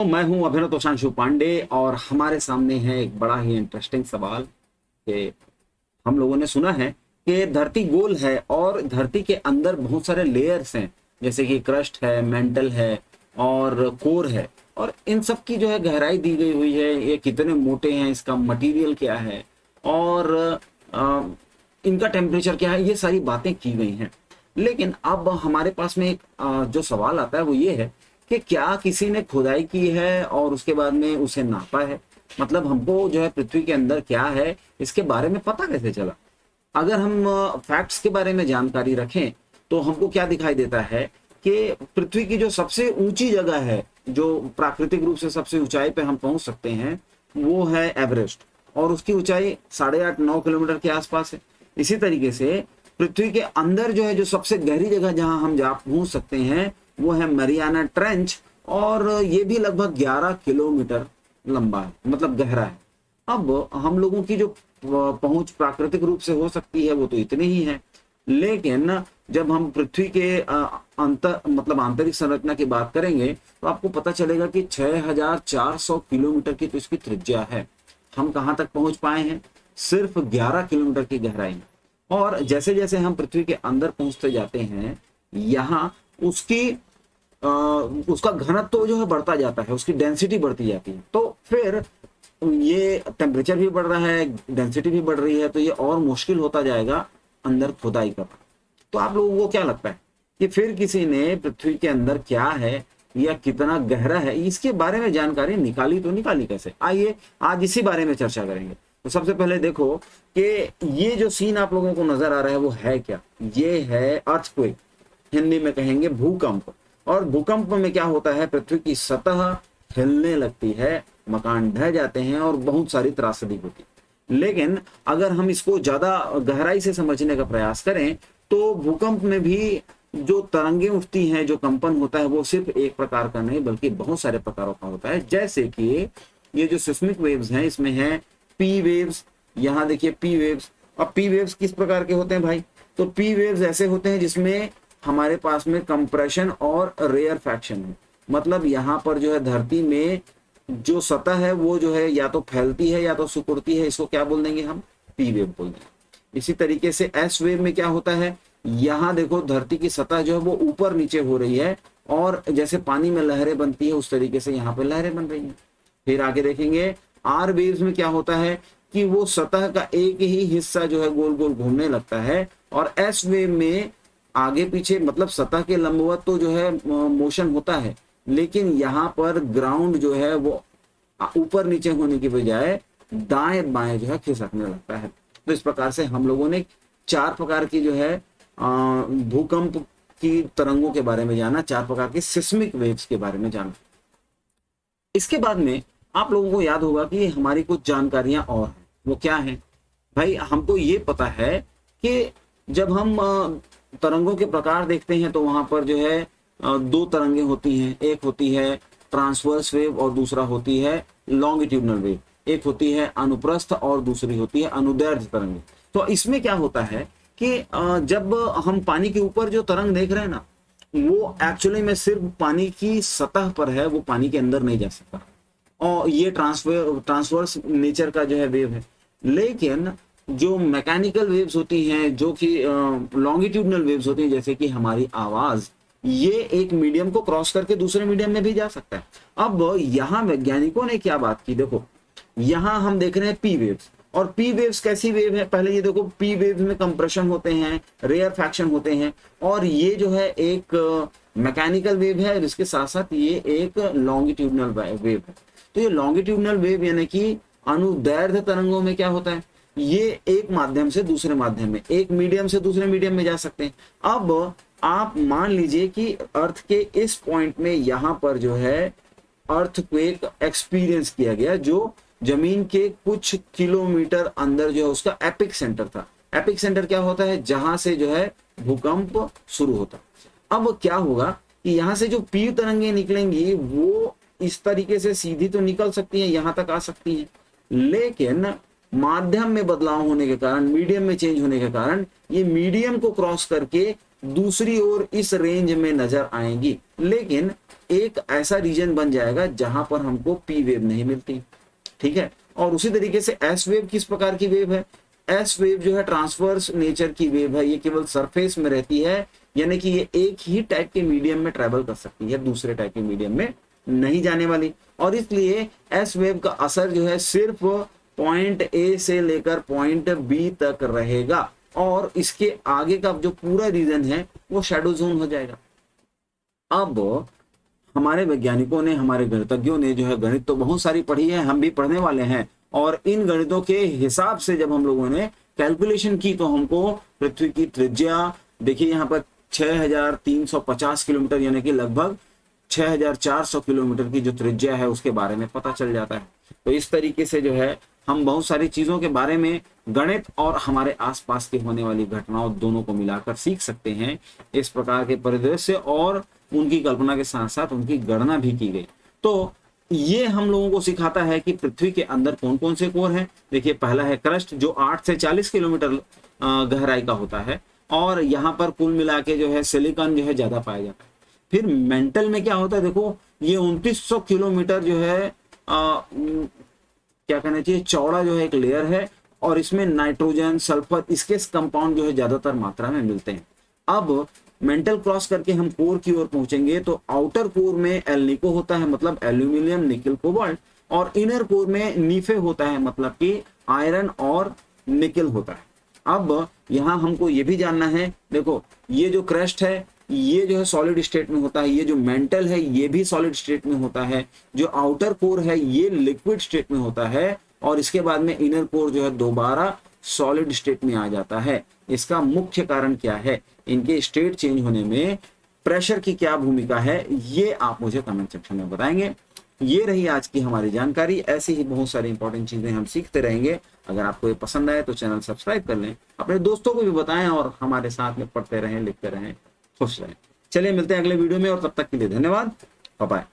तो मैं हूं अभिनव तोषांशु पांडे और हमारे सामने है एक बड़ा ही इंटरेस्टिंग सवाल कि हम लोगों ने सुना है कि धरती गोल है और धरती के अंदर बहुत सारे लेयर्स हैं, जैसे कि क्रस्ट है, मेंटल है और कोर है। और इन सब की जो है गहराई दी गई हुई है, ये कितने मोटे हैं, इसका मटेरियल क्या है और अ, इनका टेम्परेचर क्या है, ये सारी बातें की गई हैं। लेकिन अब हमारे पास में एक जो सवाल आता है वो ये है कि क्या किसी ने खुदाई की है और उसके बाद में उसे नापा है? मतलब हमको जो है पृथ्वी के अंदर क्या है इसके बारे में पता कैसे चला? अगर हम फैक्ट्स के बारे में जानकारी रखें तो हमको क्या दिखाई देता है कि पृथ्वी की जो सबसे ऊंची जगह है, जो प्राकृतिक रूप से सबसे ऊंचाई पे हम पहुंच सकते हैं, वो है एवरेस्ट और उसकी ऊंचाई 8.5-9 किलोमीटर के आसपास है। इसी तरीके से पृथ्वी के अंदर जो है, जो सबसे गहरी जगह जहां हम जा पहुंच सकते हैं, वो है मरियाना ट्रेंच और ये भी लगभग 11 किलोमीटर लंबा है, मतलब गहरा है। अब हम लोगों की जो पहुंच प्राकृतिक रूप से हो सकती है वो तो इतनी ही है, लेकिन जब हम पृथ्वी के आंतरिक संरचना की बात करेंगे तो आपको पता चलेगा कि 6400 किलोमीटर की तो इसकी त्रिज्या है। हम कहां तक पहुंच पाए हैं? सिर्फ 11 किलोमीटर की गहराई में। और जैसे जैसे हम पृथ्वी के अंदर पहुंचते जाते हैं, यहाँ उसका घनत्व तो जो है बढ़ता जाता है, उसकी डेंसिटी बढ़ती जाती है, तो फिर ये टेम्परेचर भी बढ़ रहा है, डेंसिटी भी बढ़ रही है, तो ये और मुश्किल होता जाएगा अंदर खुदाई करना। तो आप लोगों को क्या लगता है कि फिर किसी ने पृथ्वी के अंदर क्या है या कितना गहरा है, इसके बारे में जानकारी निकाली तो निकाली कैसे? आइए आज इसी बारे में चर्चा करेंगे। तो सबसे पहले देखो कि ये जो सीन आप लोगों को नजर आ रहा है वो है क्या? ये है अर्थक्वेक, हिंदी में कहेंगे भूकंप। और भूकंप में क्या होता है, पृथ्वी की सतह हिलने लगती है, मकान ढह जाते हैं और बहुत सारी त्रासदी होती है। लेकिन अगर हम इसको ज्यादा गहराई से समझने का प्रयास करें तो भूकंप में भी जो तरंगे उठती हैं, जो कंपन होता है, वो सिर्फ एक प्रकार का नहीं बल्कि बहुत सारे प्रकारों का होता है। जैसे कि ये जो सिस्मिक वेव्स हैं, इसमें है पी वेव्स, यहाँ देखिए पी वेव्स। अब पी वेव्स किस प्रकार के होते हैं भाई? तो पी वेव्स ऐसे होते हैं जिसमें हमारे पास में कंप्रेशन और रेयरफैक्शन है। मतलब यहाँ पर जो है धरती में जो सतह है वो जो है या तो फैलती है या तो सिकुड़ती है, इसको क्या बोल देंगे हम? पी वेव बोल देंगे। इसी तरीके से एस वेव में क्या होता है, यहाँ देखो धरती की सतह जो है वो ऊपर नीचे हो रही है और जैसे पानी में लहरें बनती है उस तरीके से यहाँ पे लहरें बन रही हैं। फिर आगे देखेंगे आर वेव्स में क्या होता है कि वो सतह का एक ही हिस्सा जो है गोल गोल घूमने लगता है। और एस वेव में आगे पीछे, मतलब सतह के लंबवत तो जो है मोशन होता है, लेकिन यहाँ पर ग्राउंड जो है वो ऊपर नीचे होने की बजाय दाएं बाएं जो है खिसकने लगता है। तो इस प्रकार से हम लोगों ने 4 प्रकार की जो है भूकंप की तरंगों के बारे में जाना, 4 प्रकार की सिस्मिक वेव्स के बारे में जाना। इसके बाद में आप लोगों को याद होगा कि हमारी कुछ जानकारियां और हैं। वो क्या है भाई? हमको ये पता है कि जब हम तरंगों के प्रकार देखते हैं तो वहां पर जो है 2 तरंगे होती हैं। एक होती है ट्रांसवर्स वेव और दूसरा होती है लॉन्गिट्यूडनल वेव। एक होती है अनुप्रस्थ और दूसरी होती है अनुदैर्ध्य तरंगे। तो इसमें क्या होता है कि जब हम पानी के ऊपर जो तरंग देख रहे हैं ना, वो एक्चुअली में सिर्फ पानी की सतह पर है, वो पानी के अंदर नहीं जा सकता। और ये ट्रांसवर्स नेचर का जो है वेव है। लेकिन जो मैकेनिकल वेव्स होती हैं, जो कि लॉन्गिट्यूडनल वेव्स होती हैं, जैसे कि हमारी आवाज, ये एक मीडियम को क्रॉस करके दूसरे मीडियम में भी जा सकता है। अब यहाँ वैज्ञानिकों ने क्या बात की, देखो यहाँ हम देख रहे हैं पी वेव्स। और पी वेव्स कैसी वेव है? पहले ये देखो, पी वेव्स में कंप्रेशन होते हैं, रेयरफैक्शन होते हैं, और ये जो है एक मैकेनिकल वेव है, जिसके साथ साथ ये एक लॉन्गिट्यूडनल वेव है। तो ये लॉन्गिट्यूडनल वेव यानी कि अनुदैर्ध्य तरंगों में क्या होता है, ये एक माध्यम से दूसरे माध्यम में, एक मीडियम से दूसरे मीडियम में जा सकते हैं। अब आप मान लीजिए कि अर्थ के इस पॉइंट में यहाँ पर जो है अर्थक्वेक एक्सपीरियंस किया गया, जो जमीन के कुछ किलोमीटर अंदर जो है उसका एपिक सेंटर था। एपिक सेंटर क्या होता है? जहां से जो है भूकंप शुरू होता। अब क्या होगा कि यहाँ से जो पी तरंगे निकलेंगी वो इस तरीके से सीधी तो निकल सकती हैं, यहां तक आ सकती हैं, लेकिन माध्यम में बदलाव होने के कारण, मीडियम में चेंज होने के कारण, ये मीडियम को क्रॉस करके दूसरी ओर इस रेंज में नजर आएंगी, लेकिन एक ऐसा रीजन बन जाएगा जहां पर हमको पी वेव नहीं मिलती, ठीक है। और उसी तरीके से एस वेव किस प्रकार की वेव है? एस वेव जो है ट्रांसवर्स नेचर की वेव है, ये केवल सरफेस में रहती है, यानी कि ये एक ही टाइप के मीडियम में ट्रेवल कर सकती है, दूसरे टाइप के मीडियम में नहीं जाने वाली। और इसलिए एस वेव का असर जो है सिर्फ पॉइंट ए से लेकर पॉइंट बी तक रहेगा, और इसके आगे का जो पूरा रीजन है वो शैडो जोन हो जाएगा। अब हमारे वैज्ञानिकों ने, हमारे गणितज्ञों ने जो है गणित तो बहुत सारी पढ़ी है, हम भी पढ़ने वाले हैं, और इन गणितों के हिसाब से जब हम लोगों ने कैलकुलेशन की तो हमको पृथ्वी की त्रिज्या, देखिए यहाँ पर 6350 किलोमीटर यानी कि लगभग 6400 किलोमीटर की जो त्रिज्या है उसके बारे में पता चल जाता है। तो इस तरीके से जो है हम बहुत सारी चीजों के बारे में गणित और हमारे आसपास के होने वाली घटनाओं दोनों को मिलाकर सीख सकते हैं। इस प्रकार के परिदृश्य और उनकी कल्पना के साथ साथ उनकी गणना भी की गई। तो ये हम लोगों को सिखाता है कि पृथ्वी के अंदर कौन कौन से कोर हैं। देखिए पहला है क्रस्ट जो 8 से 40 किलोमीटर गहराई का होता है, और यहाँ पर कुल मिला के जो है सिलिकॉन जो है ज्यादा पाया जाता है। फिर मेंटल में क्या होता है, देखो ये 2900 किलोमीटर जो है क्या कहना चाहिए चौड़ा जो है एक लेयर है, और इसमें नाइट्रोजन, सल्फर, इसके कंपाउंड जो है ज्यादातर मात्रा में मिलते हैं। अब मेंटल क्रॉस करके हम कोर की ओर पहुंचेंगे तो आउटर कोर में एल्निको होता है, मतलब एल्यूमिनियम, निकल, कोबाल्ट, और इनर कोर में नीफे होता है, मतलब कि आयरन और निकल होता है। अब यहाँ हमको ये भी जानना है, देखो ये जो क्रस्ट है ये जो है सॉलिड स्टेट में होता है, ये जो मेंटल है ये भी सॉलिड स्टेट में होता है, जो आउटर कोर है ये लिक्विड स्टेट में होता है, और इसके बाद में इनर कोर जो है दोबारा सॉलिड स्टेट में आ जाता है। इसका मुख्य कारण क्या है, इनके स्टेट चेंज होने में प्रेशर की क्या भूमिका है, ये आप मुझे कमेंट सेक्शन में बताएंगे। ये रही आज की हमारी जानकारी। ऐसी ही बहुत सारी इंपॉर्टेंट चीजें हम सीखते रहेंगे। अगर आपको ये पसंद आए तो चैनल सब्सक्राइब कर लें, अपने दोस्तों को भी बताएं, और हमारे साथ में पढ़ते रहें, लिखते रहें, खुश रहें। चलिए मिलते हैं अगले वीडियो में, और तब तक के लिए धन्यवाद, बाय बाय।